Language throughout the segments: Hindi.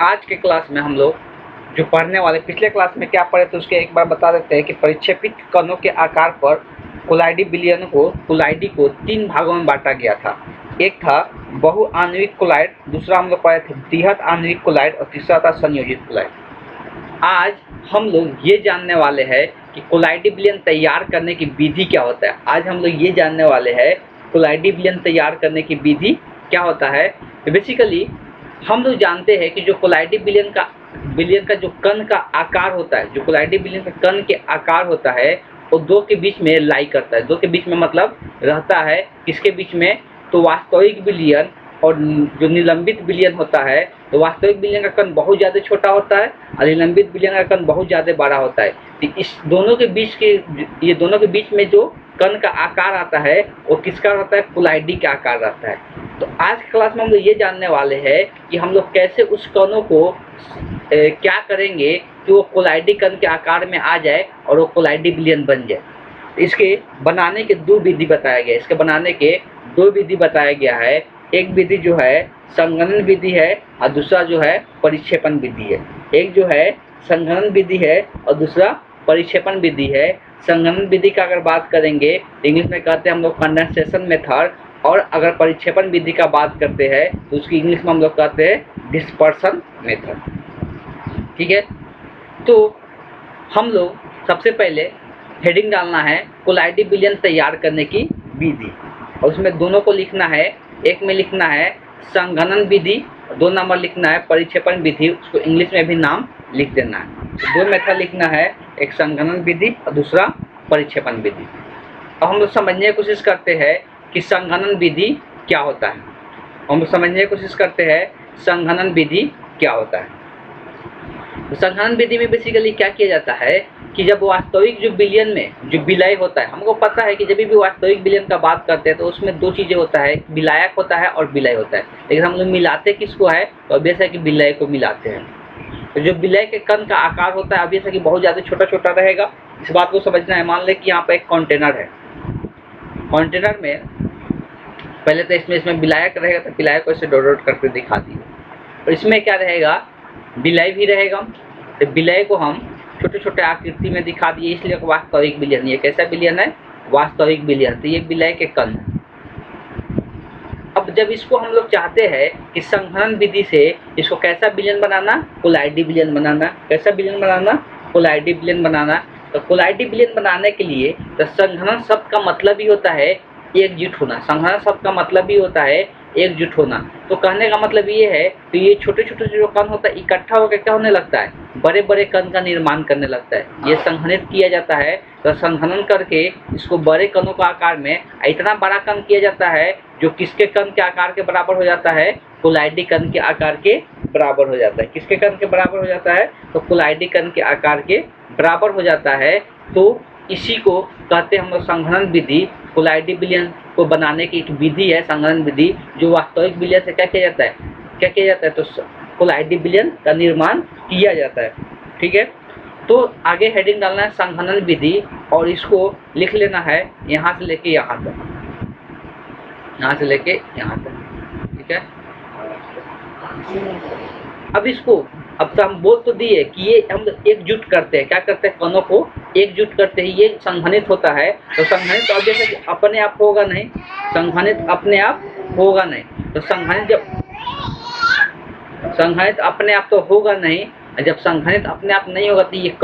आज के क्लास में हम लोग जो पढ़ने वाले, पिछले क्लास में क्या पढ़े थे उसके एक बार बता देते हैं कि परिक्षेपित कणों के आकार पर कुलाइडी को 3 भागों में बांटा गया था। एक था बहुआण्विक कुलाइड, दूसरा हम लोग पढ़े थे बृहद आणविक कुलाइड और तीसरा था संयोजित कुलाइड। आज हम लोग ये जानने वाले हैं कि कुलाइडी विलयन तैयार करने की विधि क्या होता है। आज हम लोग ये जानने वाले हैं कुलाइडी विलयन तैयार करने की विधि क्या होता है। बेसिकली हम लोग जानते हैं कि जो कुलाइडी विलयन का जो कण का आकार होता है, जो कुलाइडी विलयन का कण के आकार होता है वो दो के बीच में लाई करता है। दो के बीच में मतलब रहता है किसके बीच में, तो वास्तविक विलयन और जो निलंबित विलयन होता है। तो वास्तविक विलयन का कण बहुत ज़्यादा छोटा होता है और निलंबित विलयन का कण बहुत ज़्यादा बड़ा होता है। तो इस दोनों के बीच में जो कण का आकार आता है वो किसका रहता है, कुलाइडी का आकार रहता है। तो आज की क्लास में हम लोग ये जानने वाले हैं कि हम लोग कैसे उस कणों को क्या करेंगे कि वो कुलाइडी कण के आकार में आ जाए और वो कुलाइडी विलयन बन जाए। इसके बनाने के दो विधि बताया गया है। एक विधि जो है संघनन विधि है और दूसरा जो है परिक्षेपण विधि है। एक जो है संघनन विधि है और दूसरा परिक्षेपण विधि है। संघनन विधि का अगर बात करेंगे इंग्लिश में कहते हैं हम लोग कंडेंसेशन मेथड, और अगर परिक्षेपण विधि का बात करते हैं तो उसकी इंग्लिश में हम लोग कहते हैं डिस्पर्सन मेथड। ठीक है, तो हम लोग सबसे पहले हेडिंग डालना है कुलाइडी विलयन तैयार करने की विधि, और उसमें दोनों को लिखना है। एक में लिखना है संघनन विधि, 2 नंबर लिखना है परिक्षेपण विधि, उसको इंग्लिश में भी नाम लिख देना है। तो 2 मेथड लिखना है, एक संघनन विधि और दूसरा परिक्षेपण विधि। अब हम लोग समझने की कोशिश करते हैं कि संघनन विधि क्या होता है। हम लोग समझने की कोशिश करते हैं संघनन विधि क्या होता है। तो संघनन विधि में बेसिकली क्या किया जाता है कि जब वास्तविक जो विलयन में जो विलय होता है, हमको पता है कि जब भी वास्तविक विलयन का बात करते हैं तो उसमें 2 चीज़ें होता है, विलायक होता है और विलय होता है। लेकिन हम लोग मिलाते किसको है, तो ऑब्वियस है कि विलय को मिलाते हैं। तो जो विलय के कण का आकार होता है ऑब्वियस है कि बहुत ज़्यादा छोटा छोटा रहेगा। इस बात को समझना है। मान लें कि यहाँ पर एक कंटेनर है, कंटेनर में पहले तो इसमें विलायक रहेगा, तो विलायक को ऐसे डॉट करके दिखा दिए। और इसमें क्या रहेगा, विलय भी रहेगा। तो विलय को हम छोटे छोटे आकृति में दिखा दिए, इसलिए वास्तविक विलयन। ये कैसा विलयन है, वास्तविक विलयन। तो ये विलय के कण है। अब जब इसको हम लोग चाहते हैं कि संघनन विधि से इसको कैसा विलयन बनाना, कुलाइडी विलयन बनाना। कैसा विलयन बनाना, कुलाइडी विलयन बनाना। तो कुलाइडी विलयन बनाने के लिए तो संघनन शब्द का मतलब ही होता है एकजुट होना। संघनन शब्द का मतलब ही होता है एकजुट होना। तो कहने का मतलब ये है कि ये छोटे छोटे जो कण होता है इकट्ठा होकर क्या होने लगता है, बड़े बड़े कण का निर्माण करने लगता है। ये संघनित किया जाता है। तो संघनन करके इसको बड़े कणों का आकार में इतना बड़ा कण किया जाता है जो किसके कण के आकार के बराबर हो जाता है, कुलाइडी कण के आकार के बराबर हो जाता है। किसके कण के बराबर हो जाता है, तो कुलाइडी कण के आकार के बराबर हो जाता है। तो इसी को कहते हैं हम लोग संघनन विधि। कुलाइडी विलयन को बनाने की एक विधि है संघनन विधि, जो वास्तविक विलयन से क्या किया जाता है, तो कुलाइडी विलयन का निर्माण किया जाता है। ठीक है, तो आगे हेडिंग डालना है संघनन विधि, और इसको लिख लेना है यहाँ से लेके यहाँ तक, यहाँ से लेके यहाँ तक। ठीक है, अब तो हम बोल तो दिए कि ये हम एकजुट करते हैं। क्या करते हैं, कणों को एकजुट करते हैं। ये संघनित होता है। तो संघनित ऑब्जेक्ट अपने आप होगा नहीं, संघनित अपने आप होगा नहीं। तो संघनित अपने आप तो होगा नहीं। जब संघनित अपने आप नहीं होगा तो ये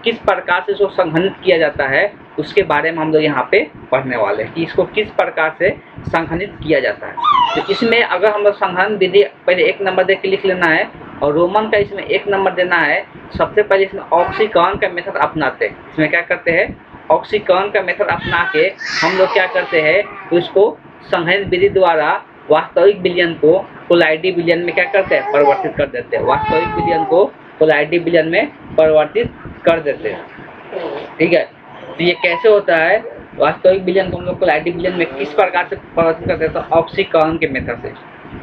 किस प्रकार से इसको संघनित किया जाता है उसके बारे में हम लोग यहाँ पे पढ़ने वाले हैं कि इसको किस प्रकार से संघनित किया जाता है। तो इसमें अगर हम लोग संघनन विधि पहले 1 नंबर दे के लिख लेना है, और रोमन का इसमें 1 नंबर देना है। सबसे पहले इसमें ऑक्सीकरण का मेथड अपनाते हैं। इसमें क्या करते हैं, ऑक्सीकरण का मेथड अपना के हम लोग क्या करते हैं, तो इसको संघनन विधि द्वारा वास्तविक विलयन को कुलाइडी विलयन में क्या करते हैं, परिवर्तित कर देते हैं। वास्तविक विलयन को कुलाइडी विलयन में परिवर्तित कर देते हैं। ठीक है, तो ये कैसे होता है, वास्तविक विलयन को हम लोग कुलाइडी विलयन में किस प्रकार से परिवर्तित करते हैं, तो ऑक्सीकरण के मेथड से।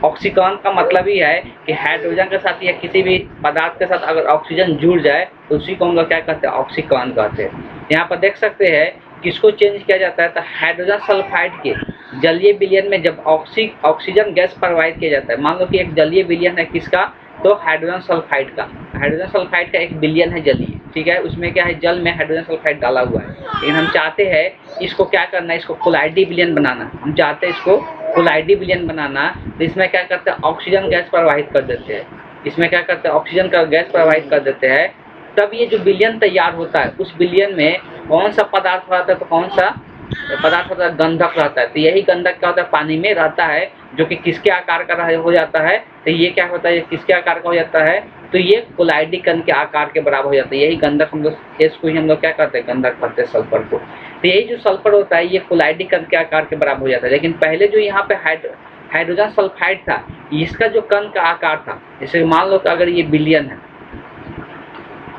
ऑक्सीकरण का मतलब ही है कि हाइड्रोजन के साथ या किसी भी पदार्थ के साथ अगर ऑक्सीजन जुड़ जाए तो उसी को हम लोग क्या कहते हैं, ऑक्सीकरण कहते हैं। यहाँ पर देख सकते हैं किसको चेंज किया जाता है, तो हाइड्रोजन सल्फाइड के जलीय विलयन में जब ऑक्सीजन गैस प्रवाहित किया जाता है। मान लो कि एक जलीय विलयन है किसका, तो हाइड्रोजन सल्फाइड का 1 बिलियन है जलीय, ठीक है। उसमें क्या है, जल में हाइड्रोजन सल्फाइड डाला हुआ है। लेकिन हम चाहते हैं इसको क्या करना है, इसको कोलाइडी विलयन बनाना। हम चाहते हैं इसको कोलाइडी विलयन बनाना, तो इसमें क्या करते हैं, ऑक्सीजन गैस प्रवाहित कर देते हैं। इसमें क्या करते हैं, ऑक्सीजन का गैस प्रवाहित कर देते हैं। तब ये जो विलयन तैयार होता है, उस विलयन में कौन सा पदार्थ रहता है, तो कौन सा पदार्थ होता है, गंधक रहता है। तो यही गंधक क्या होता है, पानी में रहता है, जो कि किसके आकार का हो जाता है, तो ये क्या होता है, किसके आकार का हो जाता है, तो ये कोलाइडी कण के आकार के बराबर हो जाता है। यही गंधक हम लोग इसको ही हम लोग क्या करते हैं, गंधक कहते हैं सल्फर को। तो यही जो सल्फर होता है ये कोलाइडी कण के आकार के बराबर हो जाता है। लेकिन पहले जो यहाँ पे हाइड्रोजन सल्फाइड था, इसका जो कण का आकार था, जैसे मान लो कि अगर ये बिलियन है,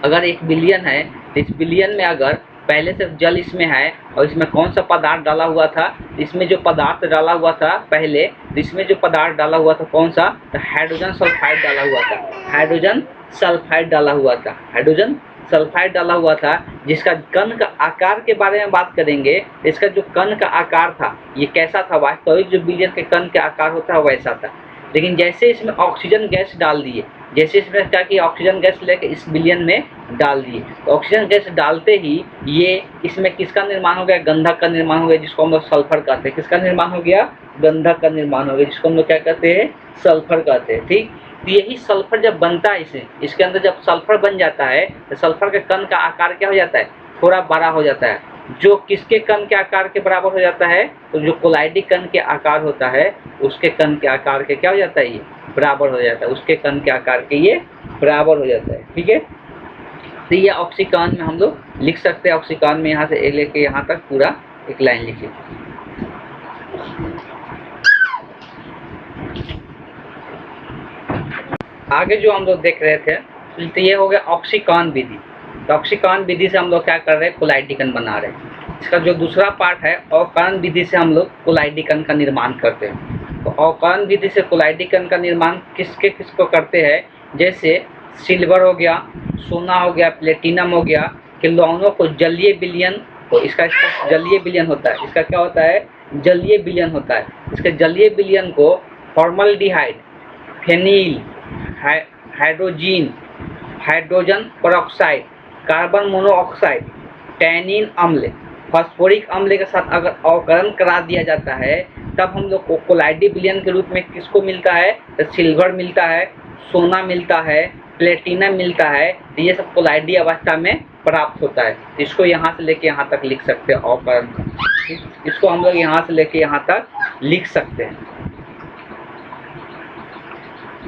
अगर 1 बिलियन है, तो इस बिलियन में अगर पहले से जल इसमें है और इसमें कौन सा पदार्थ डाला हुआ था, इसमें जो पदार्थ डाला हुआ था पहले, इसमें जो पदार्थ डाला हुआ था कौन सा, तो हाइड्रोजन सल्फाइड डाला हुआ था। हाइड्रोजन सल्फाइड डाला हुआ था, हाइड्रोजन सल्फाइड डाला हुआ था, जिसका कण का आकार के बारे में बात करेंगे। इसका जो कण का आकार था ये कैसा था, वास्तविक जो बिलियन के कण के आकार होता है वैसा था। लेकिन जैसे इसमें ऑक्सीजन गैस डाल दिए, जैसे इसमें क्या कि ऑक्सीजन गैस लेके इस बिलियन में डाल दिए, तो ऑक्सीजन गैस डालते ही ये इसमें किसका निर्माण हो गया, गंधक का निर्माण हो गया, जिसको हम लोग सल्फर कहते हैं। किसका निर्माण हो गया, गंधक का निर्माण हो गया, जिसको हम लोग क्या कहते हैं, सल्फर कहते हैं, ठीक। तो यही सल्फर जब बनता है, इसके अंदर जब सल्फर बन जाता है तो सल्फर के कण का आकार क्या हो जाता है, थोड़ा बड़ा हो जाता है। जो किसके कण के आकार के बराबर हो जाता है, तो जो कोलाइडी कण के आकार होता है उसके कण के आकार के क्या हो जाता है, ये बराबर हो जाता है, उसके कण के आकार के ये बराबर हो जाता है, ठीक है। तो ये ऑक्सीकरण में हम लोग लिख सकते हैं। ऑक्सीकरण में यहाँ से लेके यहाँ तक पूरा एक लाइन लिखिए। आगे जो हम लोग देख रहे थे, तो ये हो गया ऑक्सीकरण विधि। तो ऑक्सीकरण विधि से हम लोग क्या कर रहे हैं, कोलाइडी कण बना रहे हैं। इसका जो दूसरा पार्ट है, अवकरण विधि से हम लोग कोलाइडी कण का निर्माण करते हैं। तो अवकरण विधि से कोलाइडी कण का निर्माण किसको करते हैं, जैसे सिल्वर हो गया, सोना हो गया, प्लेटिनम हो गया, खिलौनों को जलीय विलयन, तो इसका जलीय विलयन होता है। इसका क्या होता है, जलीय विलयन होता है। इसके जलीय विलयन को formaldehyde, phenyl, hydrogen peroxide, carbon monoxide, tannin अम्ल, फास्फोरिक अम्ल के साथ अगर अवकरण करा दिया जाता है, तब हम लोग को कोलाइडी विलयन के रूप में किसको मिलता है, तो सिल्वर मिलता है, सोना मिलता है, प्लेटिनम मिलता है। तो ये सब कोलाइडी अवस्था में प्राप्त होता है। इसको यहाँ से लेके यहाँ तक लिख सकते हैं अवकरण, इसको हम लोग यहाँ से लेके यहाँ तक लिख सकते हैं।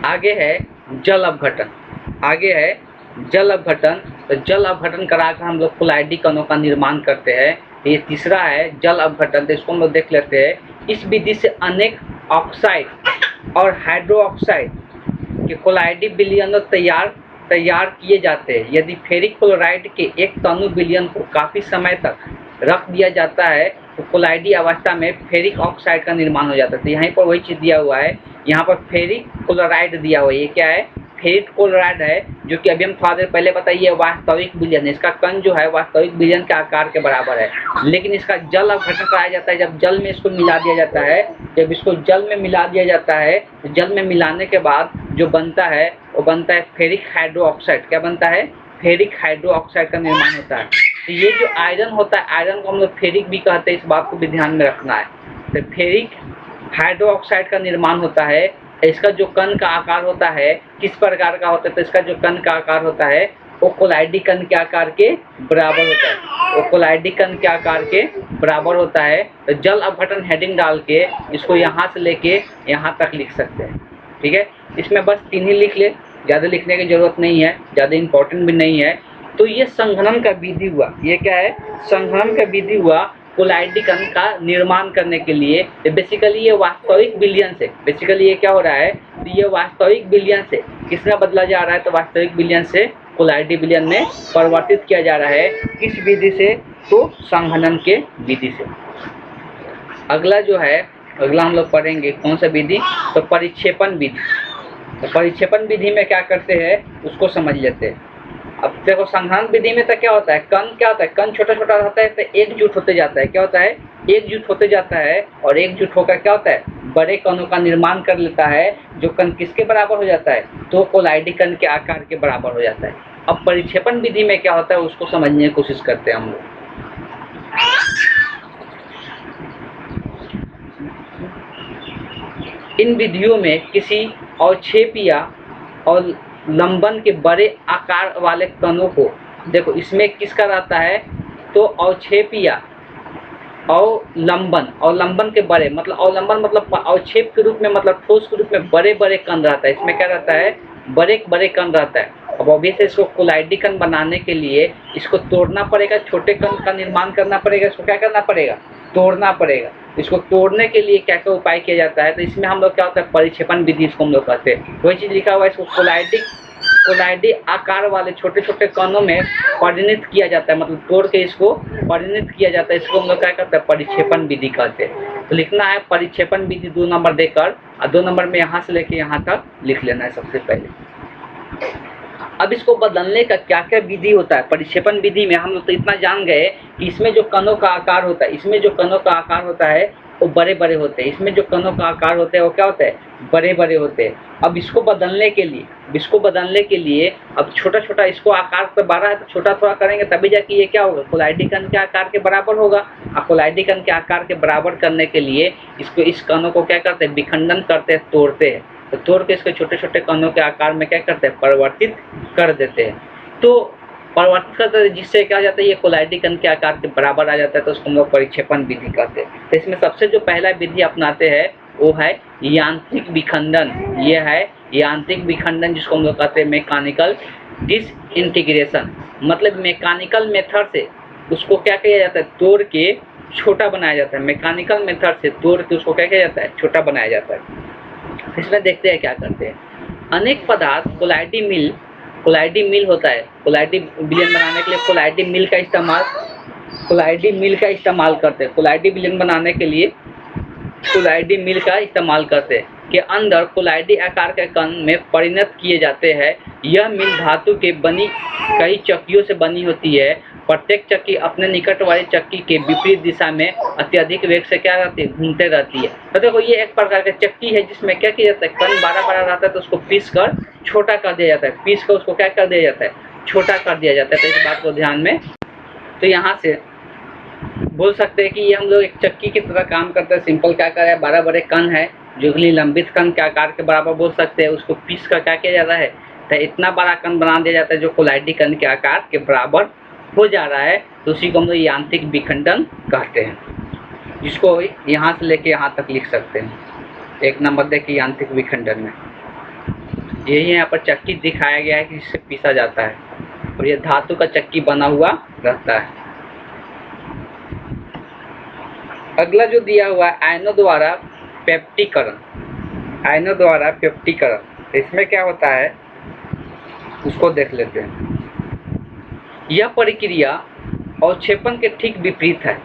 आगे है जल अपघटन, जल अपघटन। तो जल अपघटन कराकर हम लोग कोलाइडी कणों का निर्माण करते हैं। ये तीसरा है जल अपघटन। तो इसको हम लोग देख लेते हैं। इस विधि से अनेक ऑक्साइड और हाइड्रोक्साइड के कोलाइडी विलयन तैयार किए जाते हैं। यदि फेरिक क्लोराइड के एक तनु विलयन को काफ़ी समय तक रख दिया जाता है तो कोलाइडी अवस्था में फेरिक ऑक्साइड का निर्माण हो जाता है। तो यहाँ पर वही चीज़ दिया हुआ है, यहाँ पर फेरिक क्लोराइड दिया हुआ है। ये क्या है, फेरिक क्लोराइड है, जो कि अभी हम थोड़ा देर पहले बताइए वास्तविक विलयन है। इसका कण जो है वास्तविक विलयन के आकार के बराबर है, लेकिन इसका जल अपघटन कराया जाता है जब जल में इसको मिला दिया जाता है। जब इसको जल में मिला दिया जाता है तो जल में मिलाने के बाद जो बनता है वो बनता है फेरिक हाइड्रोक्साइड। क्या बनता है, फेरिक हाइड्रोक्साइड का निर्माण होता है। तो ये जो आयरन होता है, आयरन को हम लोग फेरिक भी कहते हैं, इस बात को भी ध्यान में रखना है। तो फेरिक हाइड्रोक्साइड का निर्माण होता है। इसका जो कण का आकार होता है किस प्रकार का होता है, तो इसका जो कण का आकार होता है वो कोलाइडी कण के आकार के बराबर होता है, वो कोलाइडी कण के आकार के बराबर होता है। तो जल अपघटन हेडिंग डाल के इसको यहाँ से लेके यहाँ तक लिख सकते हैं, ठीक है। इसमें बस 3 ही लिख ले, ज़्यादा लिखने की जरूरत नहीं है, ज़्यादा इंपॉर्टेंट भी नहीं है। तो ये संघनन का विधि हुआ। ये क्या है, संघनन का विधि हुआ कोलाइडी कण का निर्माण करने के लिए। बेसिकली ये वास्तविक विलयन से, बेसिकली ये क्या हो रहा है, तो ये वास्तविक विलयन से किसमें बदला जा रहा है, तो वास्तविक विलयन से कोलाइडी विलयन में परिवर्तित किया जा रहा है। किस विधि से, तो संघनन के विधि से। अगला जो है, अगला हम लोग पढ़ेंगे कौन सा विधि, तो परिक्षेपण विधि। तो परिक्षेपण विधि में क्या करते हैं उसको समझ लेते हैं। अब देखो संघनन विधि में तो क्या होता है, कण क्या होता है, कण छोटा छोटा रहता है तो एकजुट होते जाता है। क्या होता है, एकजुट होते जाता है, और एकजुट होकर क्या होता है, बड़े कणों का निर्माण कर लेता है। जो कण किसके बराबर हो जाता है, तो कोलाइडी कण के आकार के बराबर हो जाता है। अब परिक्षेपण विधि में क्या होता है उसको समझने की कोशिश करते हैं हम लोग। इन विधियों में किसी अवक्षेपीय और लंबन के बड़े आकार वाले कणों को, देखो इसमें किसका रहता है, तो अवक्षेपीय अवलंबन के बड़े, मतलब अवलंबन मतलब अवक्षेप के रूप में, मतलब ठोस के रूप में बड़े बड़े कण रहता है। इसमें क्या रहता है, बड़े बड़े कण रहता है। अब ऑब्वियसली इसको कोलाइडी कण बनाने के लिए इसको तोड़ना पड़ेगा, छोटे कण का निर्माण करना पड़ेगा। इसको क्या करना पड़ेगा, तोड़ना पड़ेगा। इसको तोड़ने के लिए क्या क्या उपाय किया जाता है, तो इसमें हम लोग क्या होता है, परिक्षेपण विधि इसको हम लोग कहते हैं। वही चीज लिखा हुआ है, इसको कोलाइडी आकार वाले छोटे छोटे कणों में परिणत किया जाता है, मतलब तोड़ के इसको परिणत किया जाता है। इसको हम लोग क्या कहते हैं, परिक्षेपण विधि कहते हैं। तो लिखना है परिक्षेपण विधि 2 नंबर देकर, और 2 नंबर में यहाँ से लेके यहाँ तक लिख लेना है सबसे पहले। अब इसको बदलने का क्या क्या विधि होता है। परिक्षेपण विधि में हम लोग तो इतना जान गए कि इसमें जो कणों का आकार होता है, इसमें जो कणों का आकार होता है वो बड़े बड़े होते हैं। इसमें जो कणों का आकार होते हैं वो क्या होते हैं, बड़े बड़े होते हैं। अब इसको बदलने के लिए अब छोटा छोटा, इसको आकार तो बड़ा है तो छोटा थोड़ा करेंगे तभी जाके ये क्या होगा, कोलाइडी कण के आकार के बराबर होगा। और कोलाइडी कण के आकार के बराबर करने के लिए इसको, इस कणों को क्या करते हैं, विखंडन करते हैं, तोड़ते हैं। तो तोड़ के इसके छोटे छोटे कणों के आकार में क्या करते हैं, परिवर्तित कर देते हैं। तो परिवर्तित करते हैं जिससे क्या हो जाता है, ये कोलाइडी कण के आकार के बराबर आ जाता है। तो उसको हम लोग परिक्षेपण विधि कहते हैं। तो इसमें सबसे जो पहला विधि अपनाते हैं वो है यांत्रिक विखंडन। ये है यांत्रिक विखंडन, जिसको हम लोग कहते हैं मैकेनिकल डिसइंटीग्रेशन। मतलब मैकेनिकल मेथड से उसको क्या किया जाता है, तोड़ के छोटा बनाया जाता है। मैकेनिकल मेथड से तोड़ के उसको क्या किया जाता है, छोटा बनाया जाता है। इसमें देखते हैं क्या करते हैं। अनेक पदार्थ कोलाइडी मिल होता है। कोलाइडी विलयन बनाने के लिए कोलाइडी मिल का इस्तेमाल करते हैं। कोलाइडी विलयन बनाने के लिए कोलाइडी मिल का इस्तेमाल करते हैं, के अंदर कोलाइडी आकार के कण में परिणत किए जाते हैं। यह मिल धातु के बनी कई चक्कियों से बनी होती है। प्रत्येक चक्की अपने निकट वाली चक्की के विपरीत दिशा में अत्यधिक वेग से क्या रहती है, घूमते रहती है। तो देखो ये एक प्रकार का चक्की है जिसमें क्या किया जाता है, कण बड़ा बड़ा रहता है तो उसको पीस कर छोटा कर दिया जाता है। पीस कर उसको क्या कर दिया जाता है, छोटा कर दिया जाता है। तो इस बात को ध्यान में, तो यहाँ से बोल सकते हैं कि ये हम लोग एक चक्की की तरह काम करते हैं। सिंपल क्या कर रहा है, बड़ा बड़े कण है जो कि लंबित कण के आकार के बराबर बोल सकते हैं, उसको पीस कर क्या किया जाता है, तो इतना बड़ा कण बना दिया जाता है जो कोलाइडी कण के आकार के बराबर हो जा रहा है। तो उसी को हम लोग यांत्रिक विखंडन कहते हैं, जिसको यहाँ से लेके यहाँ तक लिख सकते हैं। 1 नंबर देखिए यांत्रिक विखंडन में यही यहाँ पर चक्की दिखाया गया है कि इससे पीसा जाता है और ये धातु का चक्की बना हुआ रहता है। अगला जो दिया हुआ है आयनों द्वारा पेप्टीकरण। इसमें क्या होता है उसको देख लेते हैं। यह प्रक्रिया अवक्षेपण के ठीक विपरीत है।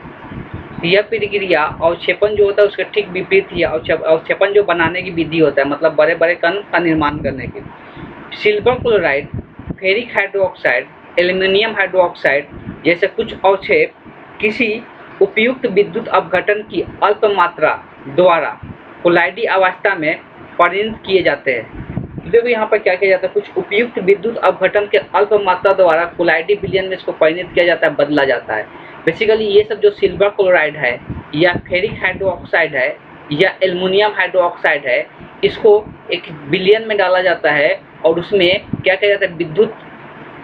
यह प्रक्रिया अवक्षेपण जो होता है उसके ठीक विपरीत ही अवक्षेपण जो बनाने की विधि होता है, मतलब बड़े बड़े कण का निर्माण करने के। Silver chloride, ferric hydroxide, aluminium hydroxide जैसे कुछ अवक्षेप किसी उपयुक्त विद्युत अपघटन की अल्प मात्रा द्वारा कोलाइडी अवस्था में परिणत किए जाते हैं। देखो यहाँ पर क्या किया जाता है, कुछ उपयुक्त विद्युत अपघटन के अल्प मात्रा द्वारा कोलाइडी विलयन में इसको परिणत किया जाता है, बदला जाता है। बेसिकली ये सब जो सिल्वर क्लोराइड है या फेरिक हाइड्रोक्साइड है या एल्युमिनियम हाइड्रोक्साइड है, इसको एक विलयन में डाला जाता है और उसमें क्या किया जाता है, विद्युत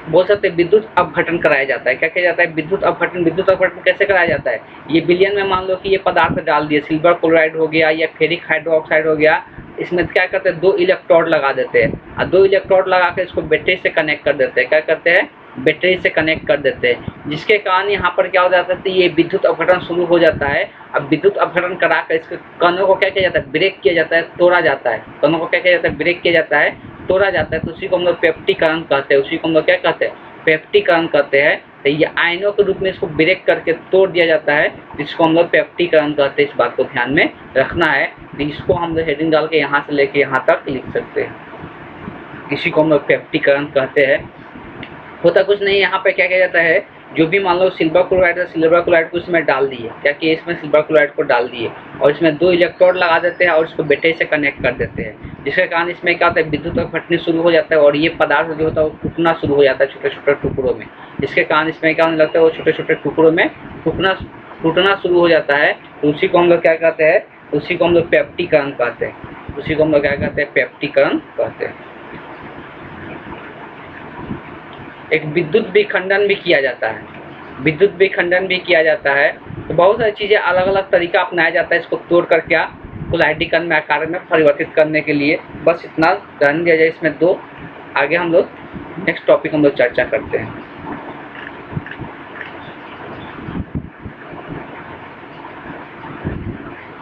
बोल सकते हैं विद्युत अपघटन कराया जाता है। क्या किया जाता है, विद्युत अपघटन कैसे कराया जाता है, ये विलयन में मान लो कि ये पदार्थ डाल दिए, सिल्वर क्लोराइड हो गया या फेरिक हाइड्रोक्साइड हो गया, इसमें क्या करते हैं 2 इलेक्ट्रोड लगा देते हैं और 2 इलेक्ट्रोड लगा के इसको बैटरी से कनेक्ट कर देते हैं। क्या करते हैं, बैटरी से कनेक्ट कर देते हैं, जिसके कारण यहाँ पर क्या हो जाता है, ये विद्युत अपघटन शुरू हो जाता है। अब विद्युत अपघटन करा कर इसके कणों को क्या किया जाता है, ब्रेक किया जाता है, तोड़ा जाता है। कणों को क्या किया जाता है, ब्रेक किया जाता है, तोड़ा जाता है। तो उसी को हम लोग पेप्टीकरण कहते हैं। उसी को हम लोग क्या कहते हैं, पेप्टीकरण कहते हैं। तो ये आयनों के रूप में इसको ब्रेक करके तोड़ दिया जाता है, जिसको हम लोग पेप्टीकरण कहते हैं। इस बात को ध्यान में रखना है। तो इसको हम लोग हेडिंग डाल के यहाँ से लेके यहाँ तक लिख सकते हैं। इसी को हम लोग पेप्टीकरण कहते हैं। होता कुछ नहीं, यहाँ पे क्या किया जाता है, जो भी मान लो सिल्वर क्लोराइड है, सिल्वर क्लोराइड को इसमें डाल दिए, क्या किए इसमें सिल्वर क्लोराइड को डाल दिए और इसमें 2 इलेक्ट्रोड लगा देते हैं और इसको बैटरी से कनेक्ट कर देते हैं, जिसके कारण इसमें क्या होता है विद्युत फटनी शुरू हो जाता है और ये पदार्थ जो होता है वो टूटना शुरू हो जाता है छोटे छोटे टुकड़ों में, जिसके कारण इसमें क्या होने लगता है वो छोटे छोटे टुकड़ों में टूटना शुरू हो जाता है। तो उसी को हम लोग क्या कहते हैं, उसी को हम लोग पेप्टीकरण कहते हैं, उसी को हम लोग क्या कहते हैं, पेप्टीकरण कहते हैं। एक विद्युत विखंडन भी किया जाता है, विद्युत विखंडन भी किया जाता है। तो बहुत सारी चीज़ें अलग अलग तरीका अपनाया जाता है इसको तोड़ कर क्या कोलाइडिकन में आकार में परिवर्तित करने के लिए। बस इतना ध्यान दिया जाए इसमें 2। आगे हम लोग नेक्स्ट टॉपिक हम लोग चर्चा करते हैं।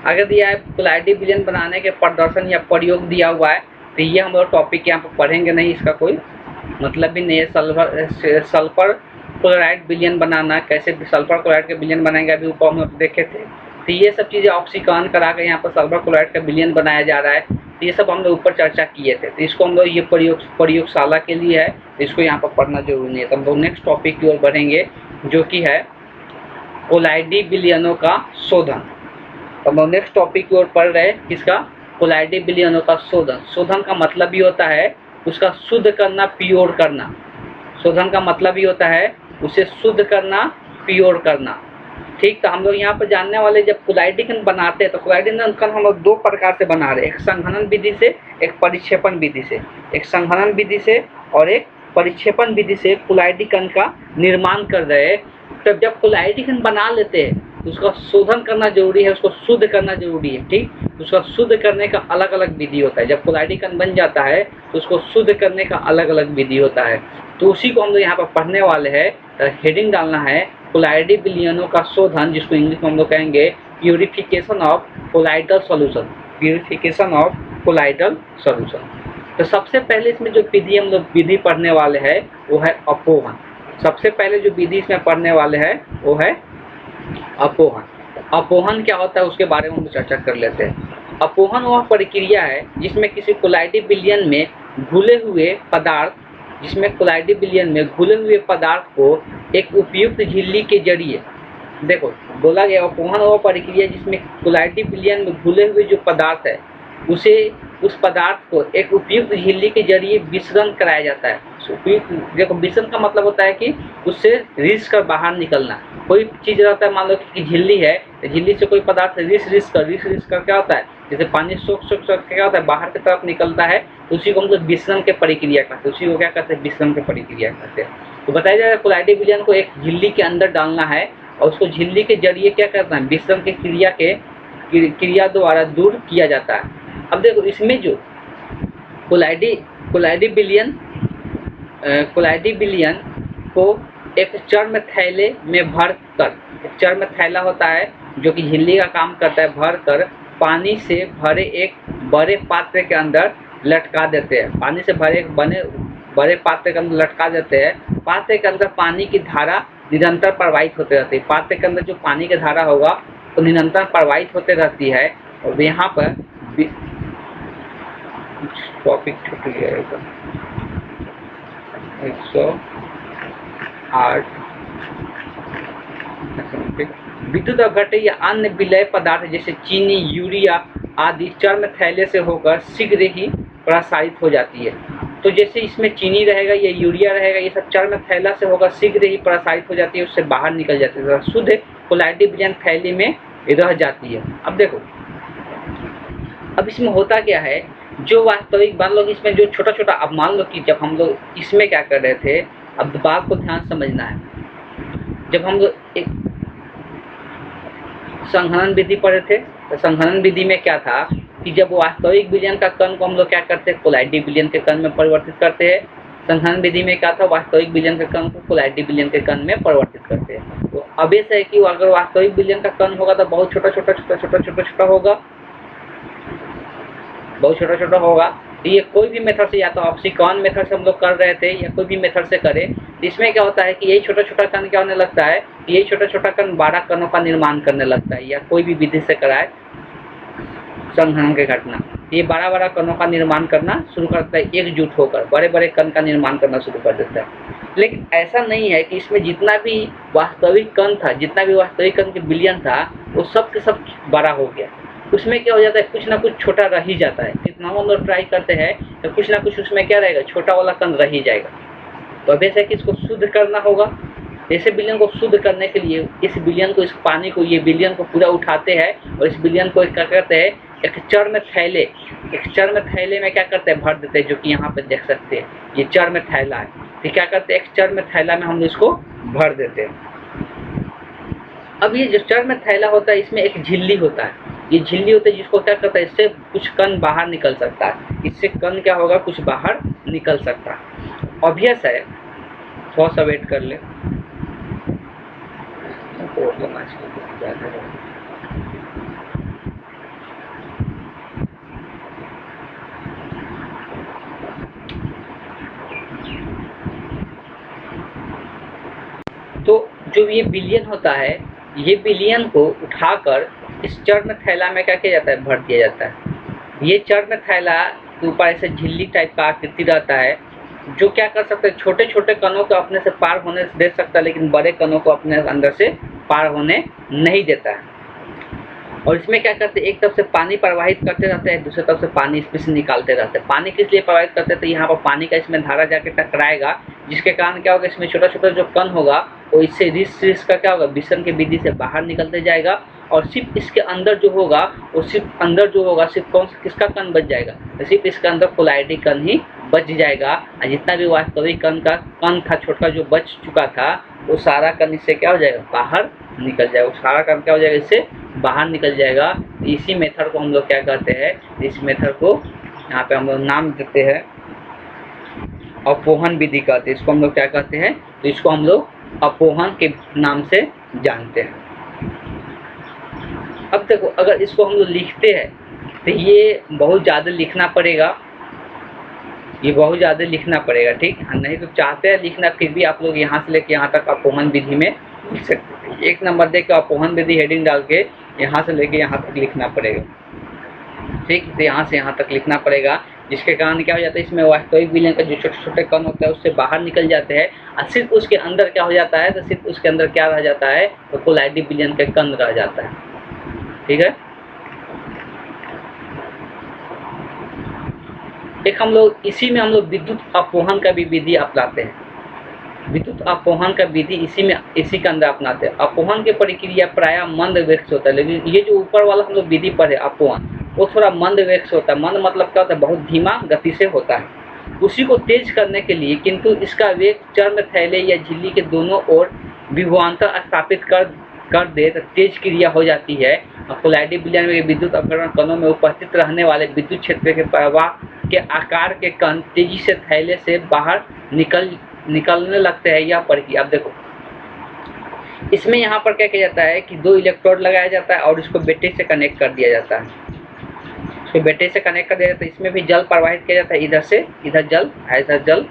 आगे दिया है कोलाइडी विलयन बनाने के प्रदर्शन या प्रयोग दिया हुआ है। तो ये हम लोग टॉपिक यहाँ पर पढ़ेंगे नहीं, इसका कोई मतलब भी नहीं है। सल्फर क्लोराइड विलयन बनाना, कैसे सल्फर क्लोराइड के विलयन बनाएंगे अभी ऊपर हम लोग देखे थे। तो ये सब चीज़ें ऑक्सीकरण करा के यहाँ पर सल्फर क्लोराइड का विलयन बनाया जा रहा है। तो ये सब हम लोग ऊपर चर्चा किए थे। तो इसको हम लोग ये प्रयोगशाला के लिए है, तो इसको यहाँ पर पढ़ना जरूरी नहीं है। तो हम लोग नेक्स्ट टॉपिक की ओर बढ़ेंगे जो कि है कोलाइडी विलयनों का शोधन। तो हम लोग नेक्स्ट टॉपिक की ओर पढ़ रहे हैं किसका, कोलाइडी विलयनों का शोधन। शोधन का मतलब भी होता है उसका शुद्ध करना, प्योर करना। शोधन का मतलब ही होता है उसे शुद्ध करना, प्योर करना। ठीक, तो हम लोग यहाँ पर जानने वाले जब कोलाइडिकन बनाते हैं तो कोलाइडिकन हम लोग 2 प्रकार से बना रहे हैं, एक संघनन विधि से, एक परिक्षेपण विधि से। एक संघनन विधि से और एक परिक्षेपण विधि से कोलाइडिकन का निर्माण कर रहे हैं। तब जब कोलाइडिकन बना लेते हैं तो उसका शोधन करना जरूरी है, उसको शुद्ध करना जरूरी है। ठीक, उसका शुद्ध करने का अलग अलग विधि होता है। जब कोलाइडिकन बन जाता है तो उसको शुद्ध करने का अलग अलग विधि होता है। तो उसी को हम लोग यहाँ पर पढ़ने वाले हैं। तो हेडिंग डालना है कोलाइडी विलयनों का शोधन, जिसको इंग्लिश में हम लोग कहेंगे purification of colloidal solution, purification of colloidal solution. तो सबसे पहले इसमें जो विधि हम लोग विधि पढ़ने वाले हैं वो है अपोहन। सबसे पहले जो विधि इसमें पढ़ने वाले हैं वो है अपोहन। अपोहन क्या होता है उसके बारे में हम चर्चा कर लेते हैं। अपोहन वह प्रक्रिया है जिसमें किसी कोलाइडी विलयन में घुले हुए पदार्थ को एक उपयुक्त झिल्ली के जरिए, देखो बोला गया अपोहन वह प्रक्रिया जिसमें कोलाइडी विलयन में घुले हुए जो पदार्थ है उस पदार्थ को एक उपयुक्त झिल्ली के जरिए विसरण कराया जाता है। देखो विसरण का मतलब होता है कि उससे रिस कर बाहर निकलना। कोई चीज़ रहता है, मान लो कि झिल्ली है, झिल्ली से कोई पदार्थ रिस कर क्या होता है, जैसे पानी सोख क्या होता है बाहर की तरफ निकलता है, तो उसी को हम लोग विसरण के प्रक्रिया कहते हैं। उसी को क्या कहते हैं, विसरण के प्रक्रिया कहते हैं। तो बताया जाए कोलाइडी विलयन को एक झिल्ली के अंदर डालना है और उसको झिल्ली के जरिए क्या करना है, विसरण के क्रिया द्वारा दूर किया जाता है। अब देखो इसमें जो कोलाइडी विलयन को एक चर्म थैले में भर कर, एक चर्म थैला होता है जो कि झिल्ली का काम करता है, भर कर पानी से भरे एक बड़े पात्र के अंदर लटका देते हैं। पानी से भरे एक बड़े पात्र के अंदर लटका देते हैं। पात्र के अंदर पानी की धारा निरंतर प्रवाहित होते रहती है। पात्र के अंदर जो पानी की धारा होगा तो निरंतर प्रवाहित होते रहती है। और यहाँ पर टॉपिक छूट गया 108 विद्युत अपघट्य या अन्य विलय पदार्थ जैसे चीनी, यूरिया आदि चर्म थैले से होकर शीघ्र ही प्रसारित हो जाती है। तो जैसे इसमें चीनी रहेगा या यूरिया रहेगा, ये सब चर्म थैला से होकर शीघ्र ही प्रसारित हो जाती है, उससे बाहर निकल जाती है, शुद्ध कोलाइडी विलयन थैली में रह जाती है। अब देखो अब इसमें होता क्या है, जो वास्तविक मान लो इसमें जो छोटा छोटा, अब मान लो कि जब हम लोग इसमें क्या कर रहे थे, अब बात को ध्यान समझना है। जब हम लोग एक संघनन विधि पढ़े थे तो संघनन विधि में क्या था कि जब वास्तविक विलयन का कण को हम लोग क्या करते हैं, कोलाइडी विलयन के कण में परिवर्तित करते हैं। संघनन विधि में क्या था, वास्तविक विलयन के कण को कोलाइडी विलयन के कण में परिवर्तित करते हैं। तो अब ऐसा है कि अगर वास्तविक विलयन का कण होगा तो बहुत छोटा होगा, बहुत छोटा होगा। तो ये कोई भी मेथड से, या तो ऑक्सीकरण मेथड से हम लोग कर रहे थे या कोई भी मेथड से करें, इसमें क्या होता है कि यही छोटा छोटा कण क्या होने लगता है, यही छोटा छोटा कण 12 कणों का निर्माण करने लगता है, या कोई भी विधि से कराए संघनन की घटना। ये बड़ा बड़ा कणों का निर्माण करना शुरू करता है, एकजुट होकर बड़े बड़े कण का निर्माण करना शुरू कर देता है। लेकिन ऐसा नहीं है कि इसमें जितना भी वास्तविक कण था, जितना भी वास्तविक कण के बिलियन था, वो सब के सब बड़ा हो गया। उसमें क्या हो जाता है, कुछ ना कुछ छोटा रह ही जाता है। कितना हम लोग ट्राई करते हैं तो कुछ ना कुछ उसमें क्या रहेगा, छोटा वाला कण रह ही जाएगा। तो अब ऐसा है कि इसको शुद्ध करना होगा। ऐसे बिलियन को शुद्ध करने के लिए इस बिलियन को, इस पानी को, ये बिलियन को पूरा उठाते हैं और इस बिलियन को क्या करते हैं, एक चर्म थैले, एक चर्म थैले में क्या करते हैं, भर देते हैं, जो कि यहाँ पे देख सकते हैं, ये चर्म थैला है। तो क्या करते हैं, एक चर्म थैला में हम इसको भर देते हैं। अब ये जो चर्म थैला होता है, इसमें एक झिल्ली होता है, ये झिल्ली होता है जिसको क्या करता है, इससे कुछ कण बाहर निकल सकता है, इससे कण क्या होगा, कुछ बाहर निकल सकता है। ऑब्वियस है, थोड़ा सा वेट कर ले। तो जो ये बिलियन होता है, ये बिलियन को उठाकर इस चर्म थैला में क्या किया जाता है, भर दिया जाता है। ये चर्म थैला के ऊपर ऐसे झिल्ली टाइप का आकृति रहता है, जो क्या कर सकता है, छोटे छोटे कणों को अपने से पार होने दे सकता है, लेकिन बड़े कणों को अपने अंदर से पार होने नहीं देता है। और इसमें क्या करते हैं, एक तरफ से पानी प्रवाहित करते रहते हैं, दूसरी तरफ से पानी इसमें से निकालते रहते हैं। पानी किस लिए प्रवाहित करते हैं, तो यहाँ पर पानी का इसमें धारा जाके टकराएगा, जिसके कारण क्या होगा, इसमें छोटा छोटा जो कण होगा वो इससे रिस का क्या होगा, विसरण की विधि से बाहर निकलते जाएगा। और सिर्फ इसके अंदर जो होगा, वो सिर्फ अंदर जो होगा, सिर्फ कौन सा किसका कण बच जाएगा, तो सिर्फ इसके अंदर कोलाइडी कण ही बच जाएगा। और जितना भी वास्तविक कण था, छोटा जो बच चुका था, वो सारा कण इससे क्या हो जाएगा, बाहर निकल जाएगा। वो सारा कण क्या हो जाएगा, इससे बाहर निकल जाएगा। इसी मेथड को हम लोग क्या कहते हैं, इस मेथड को यहाँ पे हम लोग नाम देते हैं अपोहन विधि कहते हैं। इसको हम लोग क्या कहते हैं, तो इसको हम लोग अपोहन के नाम से जानते हैं। अब देखो, अगर इसको हम लोग लिखते हैं तो ये बहुत ज़्यादा लिखना पड़ेगा, ये बहुत ज़्यादा लिखना पड़ेगा, ठीक है। नहीं तो चाहते हैं लिखना, फिर भी आप लोग यहाँ से लेके यहाँ तक अपोहन विधि में लिख सकते हैं। एक नंबर दे के अपोहन विधि हेडिंग डाल के यहाँ से लेके यहाँ तक लिखना पड़ेगा, ठीक। तो यहाँ से यहाँ तक लिखना पड़ेगा, जिसके कारण क्या हो जाता है, इसमें वास्तविक बिलियन का जो छोटे छोटे कण होता है उससे बाहर निकल जाते हैं, और सिर्फ उसके अंदर क्या हो जाता है, तो सिर्फ उसके अंदर क्या रह जाता है, तो कोलाइडी बिलियन के कण रह जाता है, ठीक है। एक हम लोग इसी में हम लोग विद्युत अपोहन का भी विधि अपनाते हैं। विद्युत अपोहन का विधि इसी के अंदर अपनाते हैं। अपोहन की प्रक्रिया प्रायः मंद वेग से होता है, लेकिन ये जो ऊपर वाला हम लोग विधि पढ़े अपोहन, वो थोड़ा मंद वेग से होता है। मंद मतलब क्या होता है, बहुत धीमा गति से होता है। उसी को तेज करने के लिए, किंतु इसका वेग चर्म थैले या झिल्ली के दोनों ओर विभवांतर स्थापित कर दे तो तेज क्रिया हो जाती है। कोलाइडी बिलियन में विद्युत अपकरण कणों में उपस्थित रहने वाले विद्युत क्षेत्र के प्रवाह के आकार के कण तेजी से थैले से बाहर निकलने लगते हैं। यह प्रक्रिया, अब देखो इसमें यहाँ पर क्या किया जाता है कि 2 इलेक्ट्रोड लगाया जाता है और इसको बैटरी से कनेक्ट कर दिया जाता है। इसको बैटरी से कनेक्ट कर दिया जाता है। इसमें भी जल प्रवाहित किया जाता है, इधर से इधर जल, इधर जल,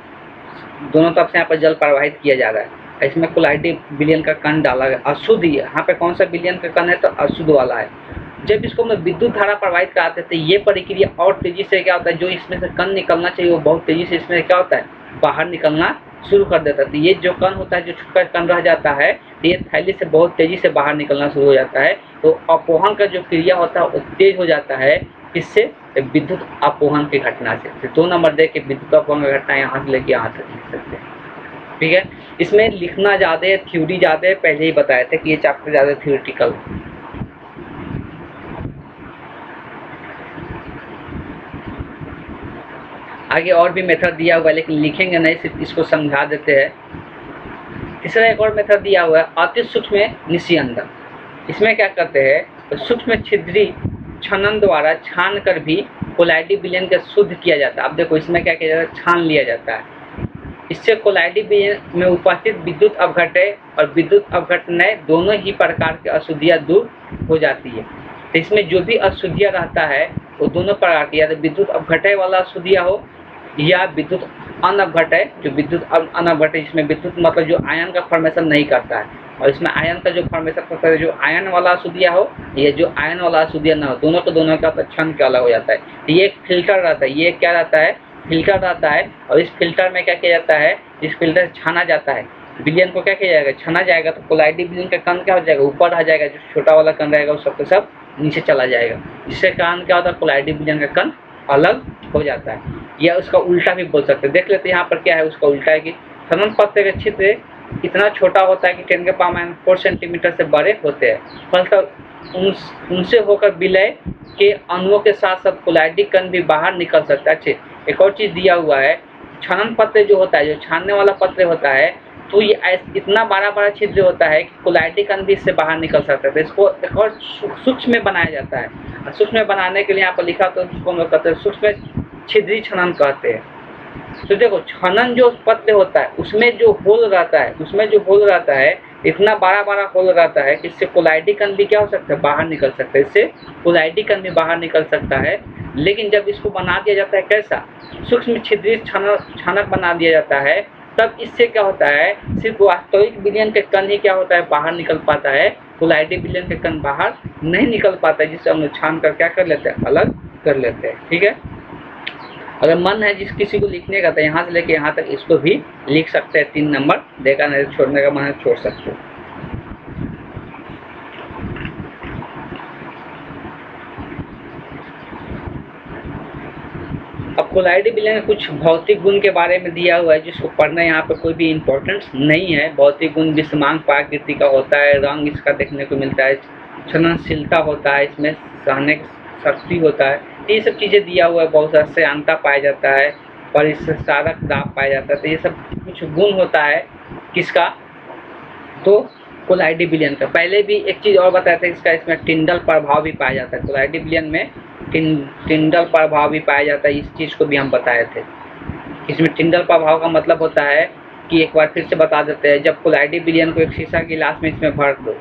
दोनों तरफ से यहाँ पर जल प्रवाहित किया जा रहा है। इसमें कोलाइडी बिलियन का कण डाला गया, अशुद्ध। यहाँ पे कौन सा बिलियन का कण है, तो अशुद्ध वाला है। जब इसको हम विद्युत धारा प्रवाहित कराते हैं तो ये प्रक्रिया और तेजी से क्या होता है, जो इसमें से कण निकलना चाहिए वो बहुत तेजी से इसमें क्या होता है, बाहर निकलना शुरू कर देता है। तो ये जो कण होता है, जो छोटा कण रह जाता है, ये थैली से बहुत तेजी से बाहर निकलना शुरू हो जाता है। तो अपोहन का जो क्रिया होता है वो तेज हो जाता है, किससे, विद्युत अपोहन की घटना से। तो 2 नंबर दे के विद्युत अपोहन की घटना यहाँ से लेके यहाँ तक लिख सकते हैं, ठीक है। इसमें लिखना ज़्यादा है, थ्योरी ज़्यादा है, पहले ही बताए थे कि ये चैप्टर ज़्यादा थ्योरेटिकल। आगे और भी मेथड दिया हुआ है, लेकिन लिखेंगे नहीं, सिर्फ इसको समझा देते हैं। तीसरा एक और मेथड दिया हुआ है, अति सूक्ष्म निस्यंदन। इसमें क्या करते हैं, तो सूक्ष्म छिद्री छनन द्वारा छान कर भी कोलाइडी बिलियन का शुद्ध किया जाता है। अब देखो इसमें क्या किया जाता है, छान लिया जाता है। इससे कोलाइडी बिलियन में उपस्थित विद्युत अपघटय और विद्युत अपघटनय दोनों ही प्रकार की अशुद्धियाँ दूर हो जाती है। तो इसमें जो भी अशुद्धियाँ रहता है वो दोनों प्रकार की, या तो विद्युत अपघटय वाला अशुद्धियाँ हो या विद्युत अनअपघटय, जो विद्युत अनअपघटय जिसमें विद्युत मतलब जो आयन का फॉर्मेशन नहीं करता है, और इसमें आयन का जो फॉर्मेशन होता है, जो आयन वाला अशुद्धिया हो या जो आयन वाला अशुद्धिया ना हो, दोनों को दोनों का क्षण के अलग हो जाता है। ये एक फिल्टर रहता है, ये क्या रहता है, फिल्टर रहता है। और इस फिल्टर में क्या किया जाता है, इस फिल्टर से छाना जाता है, विलयन को क्या किया जाएगा, छाना जाएगा। तो कोलाइडी विलयन का कण क्या हो जाएगा, ऊपर आ जाएगा, जो छोटा वाला कण रहेगा वो सब सब नीचे चला जाएगा, जिसके कारण क्या होता है, कोलाइडी विलयन का कण अलग हो जाता है। या उसका उल्टा भी बोल सकते हैं। देख लेते हैं यहाँ पर क्या है, उसका उल्टा है कि सनन पत्र के छिद्र इतना छोटा होता है कि 10 के पावर -4 सेंटीमीटर से बड़े होते हैं, फलतः उनसे होकर विलय के अणुओं के साथ साथ कोलाइडी कण भी बाहर निकल सकता है। अच्छे, एक और चीज दिया हुआ है, छनन पत्र जो होता है, जो छानने वाला पत्र होता है, तो ये इतना बड़ा छिद्र होता है कि कोलाइडी कण भी इससे बाहर निकल सकता है। तो इसको एक और सूक्ष्म में बनाया जाता है, और सूक्ष्म में बनाने के लिए यहाँ पर लिखा तो उसको हम लोग कहते हैं सूक्ष्म छिद्री छनन कहते हैं। तो देखो, छनन जो पत्र होता है उसमें जो होल रहता है, इतना बड़ा होल रहता है कि इससे कोलाइडी कण भी क्या हो सकता है, बाहर निकल सकता है, इससे कोलाइडी कण भी बाहर निकल सकता है। लेकिन जब इसको बना दिया जाता है कैसा, सूक्ष्म छिद्री छनक बना दिया जाता है, तब इससे क्या होता है, सिर्फ वास्तविक विलयन के कण ही क्या होता है, बाहर निकल पाता है, कोलाइडी विलयन के कण बाहर नहीं निकल पाता है, जिससे हम लोग छान कर क्या कर लेते हैं, अलग कर लेते हैं। ठीक है, अगर मन है जिस किसी को लिखने का, तो यहाँ से लेके यहाँ तक इसको भी लिख सकते हैं, 3 नंबर देखा, नहीं छोड़ने का मन है छोड़ सकते हो। अब कोलाइडी विलयन के कुछ भौतिक गुण के बारे में दिया हुआ है, जिसको पढ़ना यहाँ पर कोई भी इम्पोर्टेंस नहीं है। भौतिक गुण विषमांग प्रकृति का होता है, रंग इसका देखने को मिलता है, छननशीलता होता है, इसमें सहने की शक्ति होता है, ये सब चीज़ें दिया हुआ है। बहुत सारा श्यानता पाया जाता है, परिसारक दाब पाया जाता है। तो ये सब कुछ गुण होता है किसका, तो कोलाइडी विलयन का। पहले भी एक चीज़ और बताया था इसका, इसमें टिंडल प्रभाव भी पाया जाता है। कोलाइडी विलयन में टिंडल प्रभाव भी पाया जाता है, इस चीज़ को भी हम बताए थे। इसमें टिंडल प्रभाव का मतलब होता है कि एक बार फिर से बता देते हैं, जब कोलाइडी विलयन को एक शीशा गिलास में इसमें भर दो,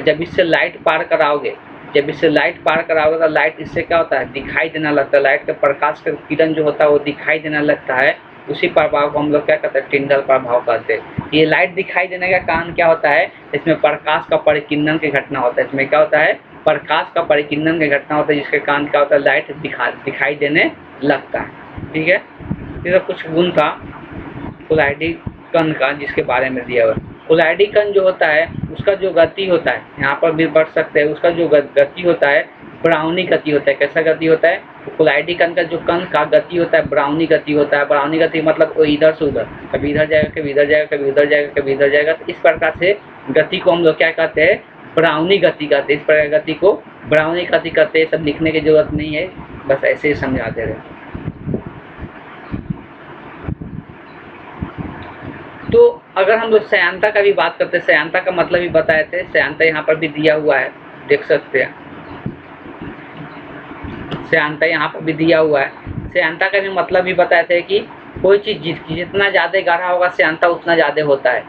जब इससे लाइट पार कराओगे, तो लाइट इससे क्या होता है, दिखाई देना लगता है। लाइट के प्रकाश का किरण जो होता है वो दिखाई देने लगता है, उसी प्रभाव को हम लोग क्या कहते हैं, टिंडल प्रभाव कहते हैं। ये लाइट दिखाई देने का कारण क्या होता है, इसमें प्रकाश का परिकिरणन की घटना होता है। इसमें क्या होता है, प्रकाश का परिकिरणन की घटना होता है, जिसके कारण क्या होता है, लाइट दिखाई देने लगता है। ठीक है, ये सब कुछ गुण था कोलाइडी कण का, जिसके बारे में दिया हुआ। कोलाइडी कण जो होता है उसका जो गति होता है, यहाँ पर भी बढ़ सकते हैं, उसका जो गति होता है ब्राउनी गति होता है। कैसा गति होता है, तो कोलाइडी कण का जो कण का गति होता है ब्राउनी गति होता है। ब्राउनी गति मतलब वो इधर से उधर, कभी इधर जाएगा, कभी इधर जाएगा, कभी उधर जाएगा, कभी इधर जाएगा। तो इस प्रकार से गति को हम लोग क्या कहते हैं, ब्राउनी गति कहते हैं। इस प्रकार गति को ब्राउनी गति कहते हैं। सब लिखने की जरूरत नहीं है, बस ऐसे ही समझा दे रहे। तो अगर हम लोग श्यानता का भी बात करते हैं, श्यानता का मतलब भी बताए थे, श्यानता यहाँ पर भी दिया हुआ है, देख सकते हैं, श्यानता यहाँ पर भी दिया हुआ है। श्यानता का भी मतलब भी बताए थे कि कोई चीज़ जितना ज़्यादा गाढ़ा होगा श्यानता उतना ज़्यादा होता है,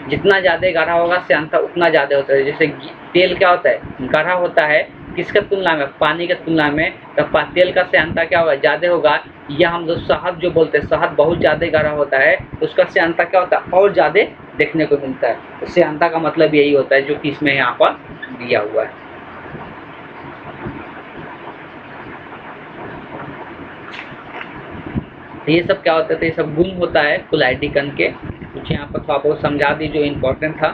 जितना ज़्यादा गाढ़ा होगा श्यानता उतना ज़्यादा होता है। जैसे तेल क्या होता है, गाढ़ा होता है, किसके तुलना में, पानी के तुलना में। तो तेल का श्यानता क्या होगा, ज़्यादा होगा। या हम लोग शहद जो बोलते हैं, शहद बहुत ज़्यादा गाढ़ा होता है, तो उसका श्यानता क्या होता है, और ज़्यादा देखने को मिलता है। तो श्यानता का मतलब यही होता है, जो कि इसमें यहाँ पर दिया हुआ है। ये सब क्या होता है, तो ये सब गुण होता है कोलाइडी कण के। कुछ यहाँ पर थोड़ा बहुत समझा दी जो इम्पोर्टेंट था।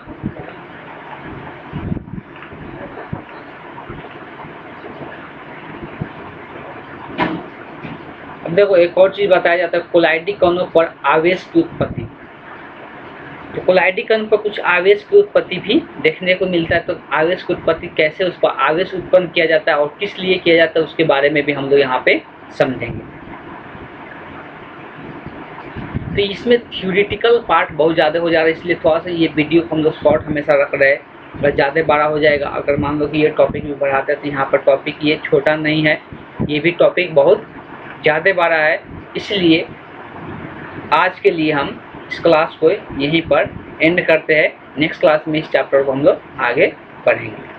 अब देखो, एक और चीज बताया जाता है, कोलाइडी कणों पर आवेश की उत्पत्ति। तो कोलाइडी कण पर कुछ आवेश की उत्पत्ति भी देखने को मिलता है। तो आवेश की उत्पत्ति कैसे, उस पर आवेश उत्पन्न किया जाता है और किस लिए किया जाता है, उसके बारे में भी हम लोग यहाँ पे समझेंगे। तो इसमें थ्योरेटिकल पार्ट बहुत ज़्यादा हो जा रहा है, इसलिए थोड़ा सा ये वीडियो को हम लोग शॉर्ट हमेशा रख रहे हैं। अगर ज़्यादा बड़ा हो जाएगा, अगर मान लो कि ये टॉपिक भी बढ़ाते हैं, तो यहाँ पर टॉपिक ये छोटा नहीं है, ये भी टॉपिक बहुत ज़्यादा बड़ा है। इसलिए आज के लिए हम इस क्लास को यहीं पर एंड करते हैं। नेक्स्ट क्लास में इस चैप्टर को हम लोग आगे पढ़ेंगे।